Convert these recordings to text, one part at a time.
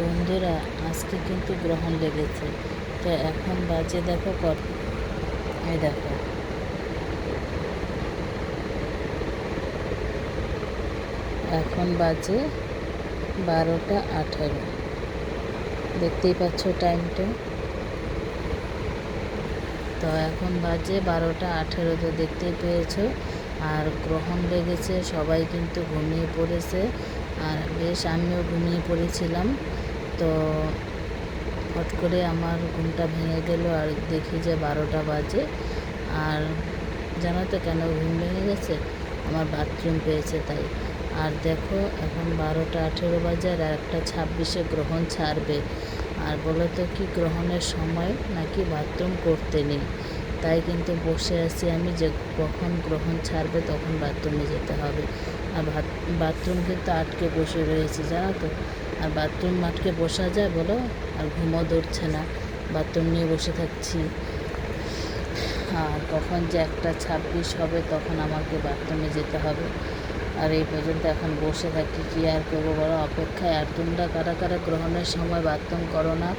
বন্ধুরা, আজকে কিন্তু গ্রহণ লেগেছে। তো এখন বাজে দেখো এই দেখো, এখন বাজে 12:18। দেখতেই পাচ্ছ টাইমটা। তো এখন বাজে 12:18, তো দেখতেই পেয়েছো। আর গ্রহণ লেগেছে, সবাই কিন্তু ঘুমিয়ে পড়েছে। আর বেশ আমিও ঘুমিয়ে পড়েছিলাম। তো হট করে আমার ঘুমটা ভেঙে গেল, আর দেখি যে 12টা বাজে। আর জানো তো কেন ঘুম ভেঙে গেছে? আমার বাথরুম পেয়েছে তাই। আর দেখো, এখন 12:18 বাজে, আর 1:26 গ্রহণ ছাড়বে। আর বলো তো, কি গ্রহণের সময় নাকি বাথরুম করতে নেই। তাই কিন্তু বসে আছি আমি, যে কখন গ্রহণ ছাড়বে তখন বাথরুমে যেতে হবে। আর বাথরুম কিন্তু আটকে বসে রয়েছে, জানো তো। আর বাথরুম আটকে বসা যায় বলো? আর ঘুমও ধরছে না, বাথরুম নিয়ে বসে থাকছি। আর কখন যে 1:26 হবে তখন আমাকে বাথরুমে যেতে হবে। আর এই পর্যন্ত এখন বসে থাকি, কী আর করবো বলো, অপেক্ষায়। আর তোমরা কারা কারা গ্রহণের সময় বাথরুম করো না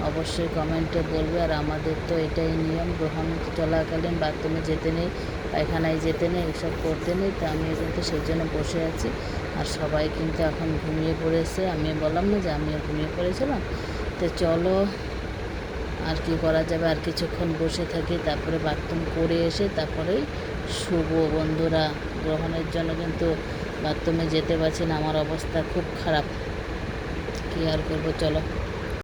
অবশ্যই কমেন্টে বলবে। আর আমাদের তো এটাই নিয়ম, গ্রহণ চলাকালীন বাথরুমে যেতে নেই, পায়খানায় যেতে নেই, এসব করতে নেই। তো আমিও কিন্তু সেই জন্য বসে আছি। আর সবাই কিন্তু এখন ঘুমিয়ে পড়েছে। আমি বললাম না যে আমিও ঘুমিয়ে পড়েছিলাম। তো চলো, আর কি করা যাবে, আর কিছুক্ষণ বসে থাকি, তারপরে বাথরুম করে এসে তারপরেই শুভ। বন্ধুরা, গ্রহণের জন্য কিন্তু বাথরুমে যেতে পারছি না, আমার অবস্থা খুব খারাপ। কী আর করবো, চলো।